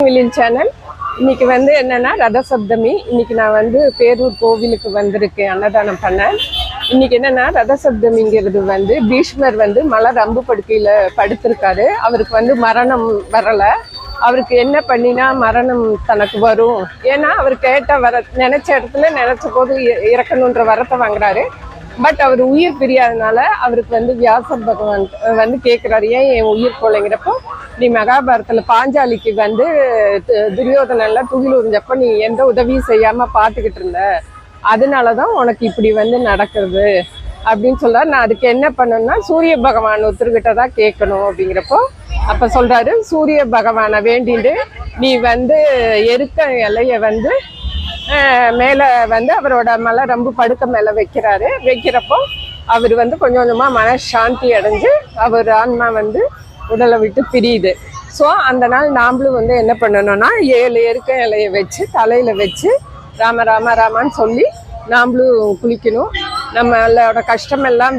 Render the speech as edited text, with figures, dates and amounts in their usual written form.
வில்லின் சேனல். இன்னைக்கு என்னன்னா ரத சப்தமி. இன்னைக்கு நான் பேரூர் கோவிலுக்கு வந்திருக்கேன் அன்னதானம் பண்ண. இன்னைக்கு என்னன்னா ரத சப்தமிங்கிறது பீஷ்மர் மலர் அம்பு படுக்கையில படுத்திருக்காரு. அவருக்கு மரணம் வரல. அவருக்கு என்ன பண்ணினா மரணம் தனக்கு வரும், ஏன்னா அவர் கேட்ட நினைச்ச இடத்துல நினைச்ச போது இறக்கணுன்ற வரத்தை வாங்குறாரு. பட் அவர் உயிர் பிரியாதனால அவருக்கு வியாசர் பகவான் கேட்குறாரு, ஏன் என் உயிர் போலைங்கிறப்போ, நீ மகாபாரத்தில் பாஞ்சாலிக்கு துரியோதனெல்லாம் துகில் உறிஞ்சப்போ நீ எந்த உதவியும் செய்யாமல் பார்த்துக்கிட்டு இருந்த, அதனால தான் உனக்கு இப்படி நடக்குது அப்படின்னு சொல்கிறார். நான் அதுக்கு என்ன பண்ணணும்னா சூரிய பகவான் ஒருத்தர்கிட்ட தான் கேட்கணும் அப்படிங்கிறப்போ அப்போ சொல்கிறாரு, சூரிய பகவானை வேண்டிட்டு நீ எருக்க இலைய மேலே அவரோட மலரம்பு படுக்க மேலே வைக்கிறப்போ அவர் கொஞ்சம் கொஞ்சமாக மனசாந்தி அடைஞ்சு அவர் ஆன்மா உடலை விட்டு பிரியுது. ஸோ அந்த நாள் நாமளும் என்ன பண்ணணும்னா 7 எருக்க இலையை வச்சு தலையில் வச்சு ராம ராம ராமான்னு சொல்லி நாமளும் குளிக்கணும். நம்மளோட கஷ்டமெல்லாம்